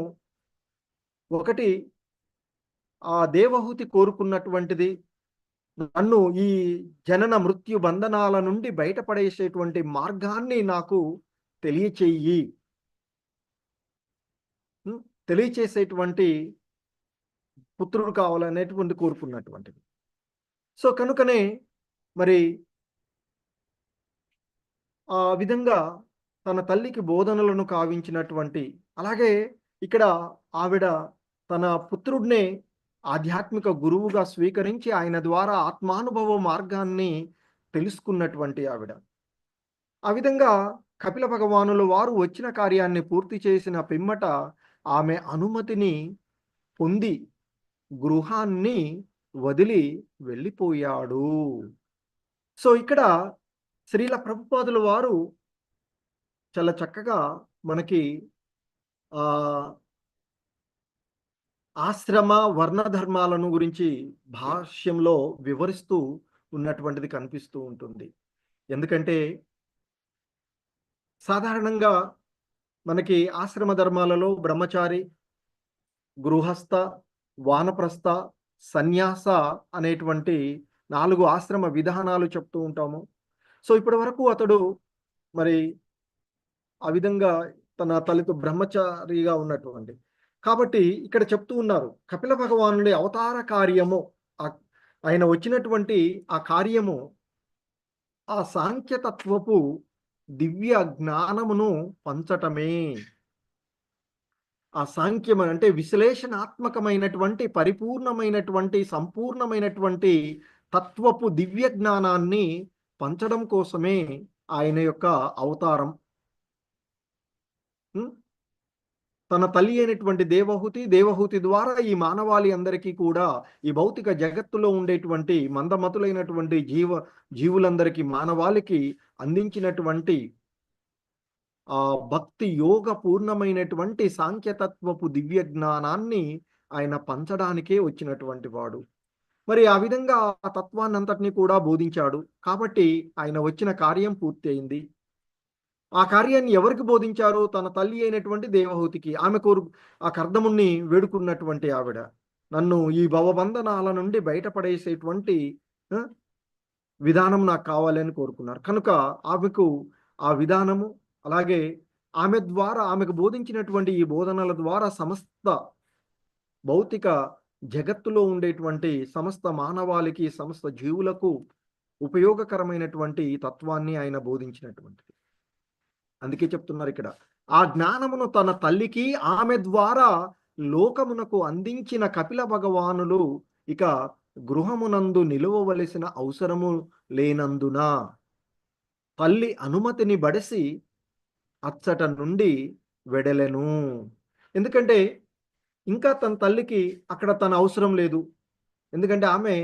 ఒకటి, ఆ దేవహూతి కోరుకున్నటువంటిది, నన్ను ఈ జనన మృత్యు బంధనాల నుండి బయటపడేసేటువంటి మార్గాన్ని నాకు తెలియచేసేటువంటి పుత్రుడు కావాలనేటువంటి కోరుకున్నటువంటిది. సో కనుకనే మరి ఆ విధంగా తన తల్లికి బోధనలను కావించినటువంటి, అలాగే ఇక్కడ ఆవిడ తన పుత్రుడినే ఆధ్యాత్మిక గురువుగా స్వీకరించి ఆయన ద్వారా ఆత్మానుభవ మార్గాన్ని తెలుసుకున్నటువంటి ఆవిడ. ఆ విధంగా కపిల భగవానుల వారు వచ్చిన కార్యాన్ని పూర్తి చేసిన పిమ్మట ఆమె అనుమతిని పొంది గృహాన్ని వదిలి వెళ్ళిపోయాడు. సో ఇక్కడ శ్రీల ప్రభుపాదుల వారు చాలా చక్కగా మనకి ఆశ్రమ వర్ణ ధర్మాలను గురించి భాష్యంలో వివరిస్తూ ఉన్నటువంటిది కనిపిస్తూ ఉంటుంది. ఎందుకంటే సాధారణంగా మనకి ఆశ్రమ ధర్మాలలో బ్రహ్మచారి, గృహస్థ, వానప్రస్థ, సన్యాస అనేటువంటి 4 ఆశ్రమ విధానాలు చెప్తూ ఉంటాము. సో ఇప్పటి వరకు అతడు మరి ఆ విధంగా తన తల్లితో బ్రహ్మచారిగా ఉన్నటువంటి, కాబట్టి ఇక్కడ చెప్తూ ఉన్నారు కపిల భగవానుడి అవతార కార్యము, ఆయన వచ్చినటువంటి ఆ కార్యము ఆ సాంఖ్యతత్వపు దివ్య జ్ఞానమును పంచటమే. ఆ సాంఖ్యం అంటే విశ్లేషణాత్మకమైనటువంటి పరిపూర్ణమైనటువంటి సంపూర్ణమైనటువంటి తత్వపు దివ్య జ్ఞానాన్ని పంచడం కోసమే ఆయన యొక్క అవతారం. తన తల్లి అయినటువంటి దేవహూతి ద్వారా ఈ మానవాళి అందరికీ కూడా, ఈ భౌతిక జగత్తులో ఉండేటువంటి మందమతులైనటువంటి జీవులందరికీ, మానవాళికి అందించినటువంటి ఆ భక్తి యోగ పూర్ణమైనటువంటి సాంఖ్యతత్వపు దివ్య జ్ఞానాన్ని ఆయన పంచడానికే వచ్చినటువంటి వాడు. మరి ఆ విధంగా ఆ తత్వాన్ని అంతటినీ కూడా బోధించాడు. కాబట్టి ఆయన వచ్చిన కార్యం పూర్తి అయింది. ఆ కార్యాన్ని ఎవరికి బోధించారు? తన తల్లి అయినటువంటి దేవహూతికి. ఆమె ఆ కర్దముని వేడుకున్నటువంటి ఆవిడ, నన్ను ఈ భవబంధనాల నుండి బయటపడేసేటువంటి విధానం నాకు కావాలని కోరుకున్నారు. కనుక ఆమెకు ఆ విధానము, అలాగే ఆమెకు బోధించినటువంటి ఈ బోధనల ద్వారా సమస్త భౌతిక జగత్తులో ఉండేటువంటి సమస్త మానవాళికి, సమస్త జీవులకు ఉపయోగకరమైనటువంటి తత్వాన్ని ఆయన బోధించినటువంటిది. అందుకే చెప్తున్నారు ఇక్కడ, ఆ జ్ఞానమును తన తల్లికి ఆమె ద్వారా లోకమునకు అందించిన కపిల భగవానులు ఇక గృహమునందు నిలువవలసిన అవసరము లేనందున తల్లి అనుమతిని బడిసి అచ్చట నుండి వెడలెను. ఎందుకంటే ఇంకా తన తల్లికి అక్కడ తన అవసరం లేదు. ఎందుకంటే ఆమె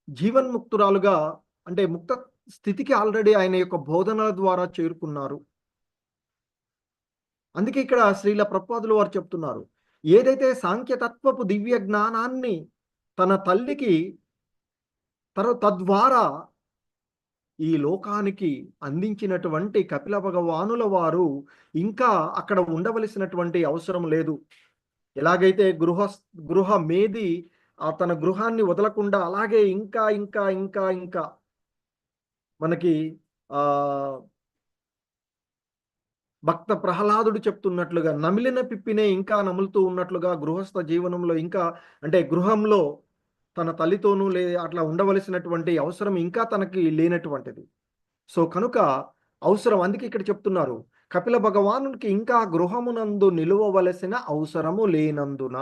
జీవన్ముక్తురాలుగా, అంటే ముక్త స్థితికి ఆల్రెడీ ఆయన యొక్క బోధనల ద్వారా చేరుకున్నారు. అందుకే ఇక్కడ శ్రీల ప్రభుపాదుల వారు చెప్తున్నారు, ఏదైతే సాంఖ్యతత్వపు దివ్య జ్ఞానాన్ని తన తల్లికి తద్వారా ఈ లోకానికి అందించినటువంటి కపిల భగవానుల వారు ఇంకా అక్కడ ఉండవలసినటువంటి అవసరం లేదు. ఎలాగైతే గృహ మేది తన గృహాన్ని వదలకుండా అలాగే ఇంకా ఇంకా ఇంకా ఇంకా మనకి ఆ భక్త ప్రహ్లాదుడు చెప్తున్నట్లుగా నమిలిన పిప్పినే ఇంకా నములుతూ ఉన్నట్లుగా గృహస్థ జీవనంలో ఇంకా అంటే గృహంలో తన తల్లితోనూ అట్లా ఉండవలసినటువంటి అవసరం ఇంకా తనకి లేనటువంటిది. సో కనుక అవసరం, అందుకే ఇక్కడ చెప్తున్నారు కపిల భగవానునికి ఇంకా గృహమునందు నిలువవలసిన అవసరము లేనందున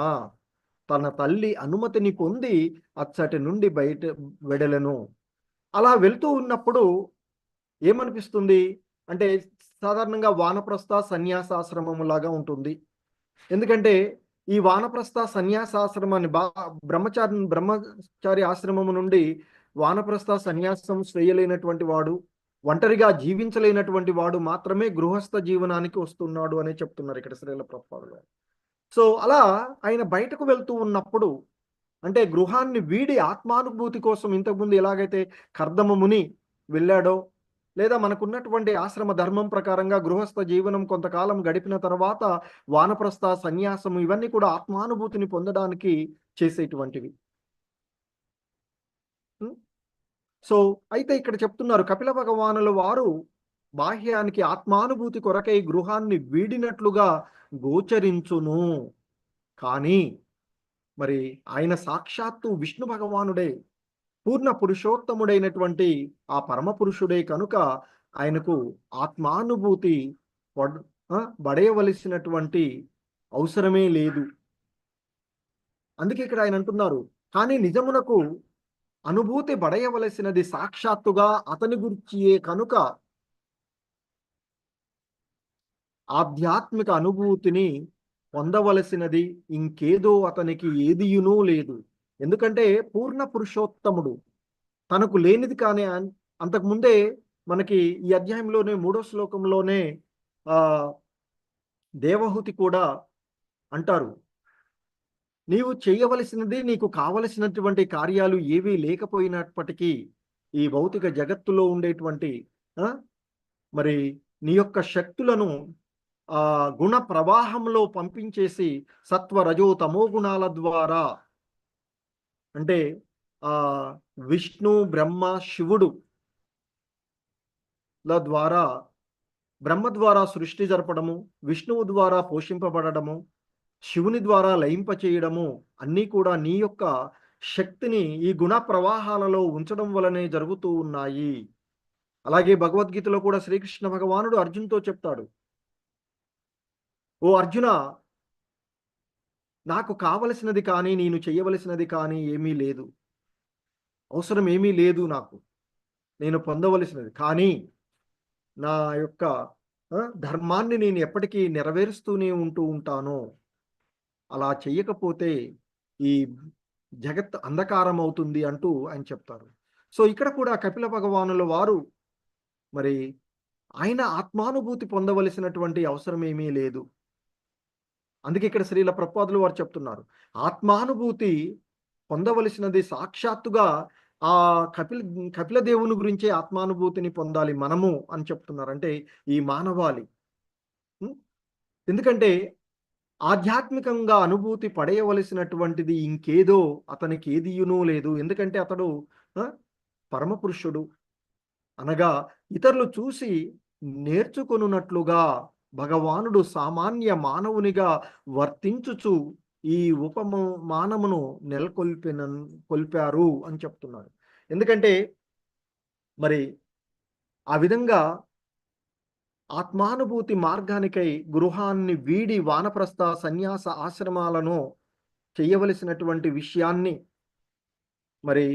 తన తల్లి అనుమతిని పొంది అచ్చటి నుండి బయట వెడలను. అలా వెళ్తూ ఉన్నప్పుడు ఏమనిపిస్తుంది అంటే సాధారణంగా వానప్రస్థ సన్యాసాశ్రమము లాగా ఉంటుంది. ఎందుకంటే ఈ వానప్రస్థ సన్యాసాశ్రమాన్ని బ్రహ్మచారి ఆశ్రమము నుండి వానప్రస్థ సన్యాసం చేయలేనటువంటి వాడు, ఒంటరిగా జీవించలేనటువంటి వాడు మాత్రమే గృహస్థ జీవనానికి వస్తున్నాడు అని చెప్తున్నారు ఇక్కడ శ్రీల ప్రభుపాదులు. సో అలా ఆయన బయటకు వెళ్తూ ఉన్నప్పుడు అంటే గృహాన్ని వీడి ఆత్మానుభూతి కోసం ఇంతకుముందు ఎలాగైతే కర్దమ ముని వెళ్ళాడో, లేదా మనకున్నటువంటి ఆశ్రమ ధర్మం ప్రకారంగా గృహస్థ జీవనం కొంతకాలం గడిపిన తర్వాత వానప్రస్థ సన్యాసం ఇవన్నీ కూడా ఆత్మానుభూతిని పొందడానికి చేసేటువంటివి. సో అయితే ఇక్కడ చెప్తున్నారు కపిల భగవానుల వారు బాహ్యానికి ఆత్మానుభూతి కొరకై గృహాన్ని వీడినట్లుగా గోచరించును. కానీ మరి ఆయన సాక్షాత్తు విష్ణు భగవానుడే, పూర్ణ పురుషోత్తముడైనటువంటి ఆ పరమ పురుషుడే కనుక ఆయనకు ఆత్మానుభూతి పడేయవలసినటువంటి అవసరమే లేదు. అందుకే ఇక్కడ ఆయన అంటున్నారు కానీ నిజమునకు అనుభూతి పడేయవలసినది సాక్షాత్తుగా అతని గురించియే కనుక ఆధ్యాత్మిక అనుభూతిని పొందవలసినది ఇంకేదో అతనికి ఏదియునూ లేదు. ఎందుకంటే పూర్ణ పురుషోత్తముడు, తనకు లేనిది కానీ అంతకుముందే మనకి ఈ అధ్యాయంలోనే 3వ శ్లోకంలోనే దేవహూతి కూడా అంటారు, నీవు చేయవలసినది నీకు కావలసినటువంటి కార్యాలు ఏవీ లేకపోయినప్పటికీ ఈ భౌతిక జగత్తులో ఉండేటువంటి మరి నీ యొక్క శక్తులను గుణ ప్రవాహంలో పంపించేసి సత్వ రజో తమో గుణాల ద్వారా అంటే విష్ణు బ్రహ్మ శివుడు ద్వారా బ్రహ్మ ద్వారా సృష్టి జరపడము, విష్ణువు ద్వారా పోషింపబడము, శివుని ద్వారా లయింప చేయడము అన్నీ కూడా నీ యొక్క శక్తిని ఈ గుణ ప్రవాహాలలో ఉంచడం వలనే జరుగుతూ ఉన్నాయి. అలాగే భగవద్గీతలో కూడా శ్రీకృష్ణ భగవానుడు అర్జున్తో చెప్తాడు, ఓ అర్జున, నాకు కావలసినది కానీ నేను చేయవలసినది కానీ ఏమీ లేదు, అవసరం ఏమీ లేదు నాకు, నేను పొందవలసినది కానీ నా యొక్క ధర్మాన్ని నేను ఎప్పటికీ నెరవేరుస్తూనే ఉంటాను. అలా చెయ్యకపోతే ఈ జగత్ అంధకారం అవుతుంది అంటూ ఆయన చెప్తారు. సో ఇక్కడ కూడా కపిల భగవానుల వారు మరి ఆయన ఆత్మానుభూతి పొందవలసినటువంటి అవసరం ఏమీ లేదు. అందుకే ఇక్కడ శ్రీల ప్రభుపాదులు వారు చెప్తున్నారు ఆత్మానుభూతి పొందవలసినది సాక్షాత్తుగా ఆ కపిల దేవుని గురించే ఆత్మానుభూతిని పొందాలి మనము అని చెప్తున్నారు, అంటే ఈ మానవాళి. ఎందుకంటే ఆధ్యాత్మికంగా అనుభూతి పడేయవలసినటువంటిది ఇంకేదో అతనికి ఏదియునూ లేదు. ఎందుకంటే అతడు పరమపురుషుడు అనగా ఇతరులు చూసి నేర్చుకొనున్నట్లుగా భగవానుడు సామాన్య మానవునిగా వర్తించుచు ఈ ఉపమానమును కొల్పారు అని చెప్తున్నారు. ఎందుకంటే మరి ఆ విధంగా ఆత్మానుభూతి మార్గానికై గృహాన్ని వీడి వానప్రస్థ సన్యాస ఆశ్రమాలను చేయవలసినటువంటి విషయాన్ని మరి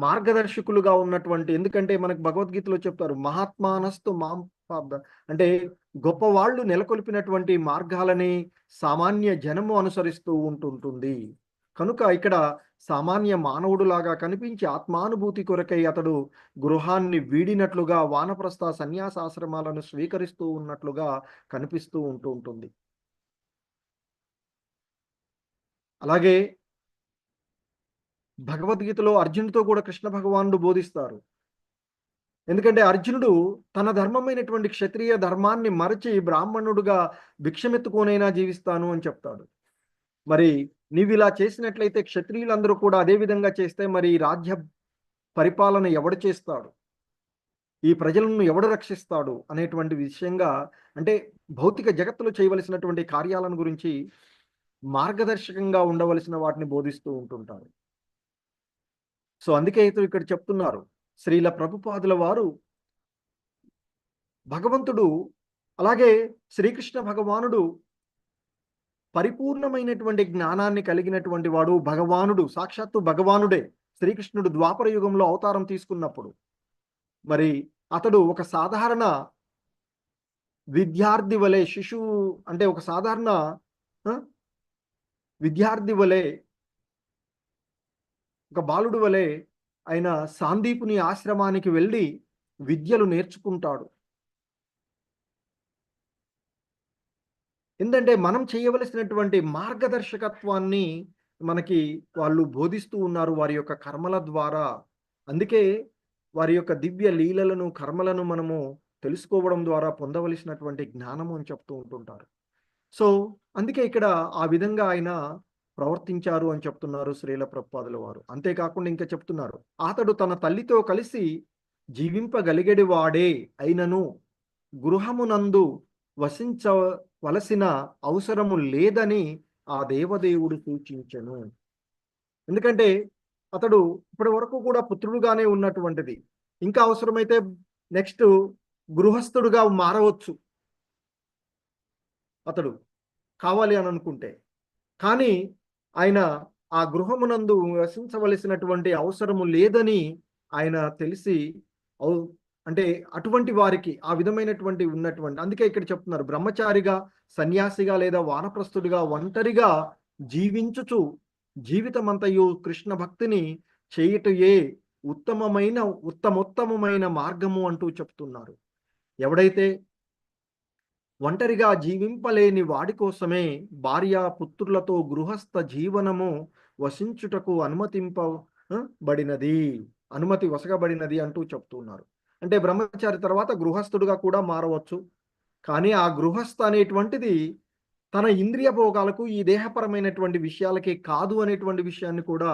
మార్గదర్శకులుగా ఉన్నటువంటి, ఎందుకంటే మనకు భగవద్గీతలో చెప్తారు మహాత్మానస్తు మాం అంటే గొప్పవాళ్ళు నెలకొల్పినటువంటి మార్గాలని సామాన్య జనము అనుసరిస్తూ ఉంటుంటుంది. కనుక ఇక్కడ సామాన్య మానవుడులాగా కనిపించి ఆత్మానుభూతి కొరకై అతడు గృహాన్ని వీడినట్లుగా వానప్రస్థ సన్యాసాశ్రమాలను స్వీకరిస్తూ ఉన్నట్లుగా కనిపిస్తూ ఉంటుంది. అలాగే భగవద్గీతలో అర్జునుడితో కూడా కృష్ణ భగవానుడు బోధిస్తారు, ఎందుకంటే అర్జునుడు తన ధర్మమైనటువంటి క్షత్రియ ధర్మాన్ని మరచి బ్రాహ్మణుడుగా భిక్షమెత్తుకోనైనా జీవిస్తాను అని చెప్తాడు. మరి నీవు ఇలా చేసినట్లయితే క్షత్రియులందరూ కూడా అదే విధంగా చేస్తే మరి రాజ్య పరిపాలన ఎవడు చేస్తాడు, ఈ ప్రజలను ఎవడు రక్షిస్తాడు అనేటువంటి విషయంగా, అంటే భౌతిక జగత్తులో చేయవలసినటువంటి కార్యాలను గురించి మార్గదర్శకంగా ఉండవలసిన వాటిని బోధిస్తూ ఉంటుంటారు. సో అందుకే ఇక్కడ చెప్తున్నారు శ్రీల ప్రభుపాదుల వారు, భగవంతుడు అలాగే శ్రీకృష్ణ భగవానుడు పరిపూర్ణమైనటువంటి జ్ఞానాన్ని కలిగినటువంటి వాడు. భగవానుడు సాక్షాత్తు భగవానుడే. శ్రీకృష్ణుడు ద్వాపర యుగంలో అవతారం తీసుకున్నప్పుడు మరి అతడు ఒక సాధారణ విద్యార్థి వలె, శిశువు అంటే ఒక సాధారణ విద్యార్థి వలె, ఒక బాలుడు వలె ఆయన సాందీపుని ఆశ్రమానికి వెళ్ళి విద్యలు నేర్చుకుంటాడు. ఎందుకంటే మనం చేయవలసినటువంటి మార్గదర్శకత్వాన్ని మనకి వాళ్ళు బోధిస్తూ ఉన్నారు వారి యొక్క కర్మల ద్వారా. అందుకే వారి యొక్క దివ్య లీలలను, కర్మలను మనము తెలుసుకోవడం ద్వారా పొందవలసినటువంటి జ్ఞానము అని చెప్తూ ఉంటుంటారు. సో అందుకే ఇక్కడ ఆ విధంగా ఆయన ప్రవర్తించారు అని చెప్తున్నారు శ్రీల ప్రభుపాదుల వారు. అంతేకాకుండా ఇంకా చెప్తున్నారు, అతడు తన తల్లితో కలిసి జీవింపగలిగేడి వాడే అయినను గృహమునందు వసించవలసిన అవసరము లేదని ఆ దేవదేవుడు సూచించెను. ఎందుకంటే అతడు ఇప్పటి వరకు కూడా పుత్రుడుగానే ఉన్నటువంటిది, ఇంకా అవసరమైతే నెక్స్ట్ గృహస్థుడుగా మారవచ్చు అతడు కావాలి అని అనుకుంటే. కానీ ఆయన ఆ గృహమునందు వసించవలసినటువంటి అవసరము లేదని ఆయన తెలిసి, అంటే అటువంటి వారికి ఆ విధమైనటువంటి ఉన్నటువంటి, అందుకే ఇక్కడ చెప్తున్నారు బ్రహ్మచారిగా, సన్యాసిగా లేదా వానప్రస్థుడిగా ఒంటరిగా జీవించుచు జీవితమంతయు కృష్ణ భక్తిని చేయుటయే ఉత్తమోత్తమమైన మార్గము అంటూ చెప్తున్నారు. ఎవడైతే ఒంటరిగా జీవింపలేని వాడి కోసమే భార్య పుత్రులతో గృహస్థ జీవనము వసించుటకు అనుమతి వసగబడినది అంటూ చెప్తున్నారు. అంటే బ్రహ్మచారి తర్వాత గృహస్థుడుగా కూడా మారవచ్చు. కానీ ఆ గృహస్థ అనేటువంటిది తన ఇంద్రియ భోగాలకు, ఈ దేహపరమైనటువంటి విషయాలకే కాదు అనేటువంటి విషయాన్ని కూడా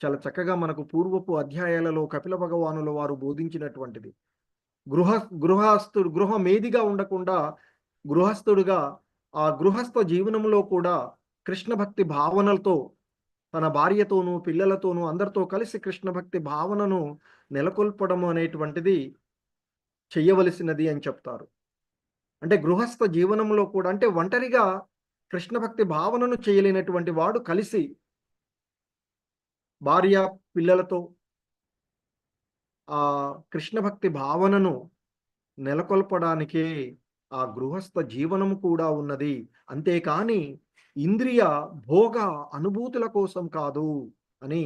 చాలా చక్కగా మనకు పూర్వపు అధ్యాయాలలో కపిల భగవానుల వారు బోధించినటువంటిది. గృహమేదిగా ఉండకుండా గృహస్థుడుగా ఆ గృహస్థ జీవనంలో కూడా కృష్ణ భక్తి భావనలతో తన భార్యతోనూ పిల్లలతోనూ అందరితో కలిసి కృష్ణ భక్తి భావనను నెలకొల్పడం అనేటువంటిది చెయ్యవలసినది అని చెప్తారు. అంటే గృహస్థ జీవనంలో కూడా, అంటే ఒంటరిగా కృష్ణ భక్తి భావనను చేయలేనటువంటి వాడు కలిసి భార్య పిల్లలతో ఆ కృష్ణ భక్తి భావనను నెలకొల్పడానికే ఆ గృహస్థ జీవనము కూడా ఉన్నది. అంతేకాని ఇంద్రియ భోగ అనుభూతుల కోసం కాదు అని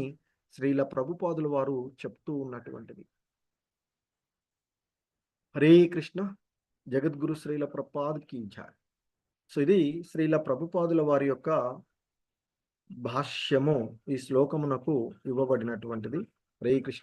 శ్రీల ప్రభుపాదుల వారు చెప్తూ ఉన్నటువంటిది. హరే కృష్ణ. జగద్గురు శ్రీల ప్రభుపాదుకి జై. సో ఇది శ్రీల ప్రభుపాదుల వారి యొక్క భాష్యము ఈ శ్లోకమునకు ఇవ్వబడినటువంటిది. హరే కృష్ణ.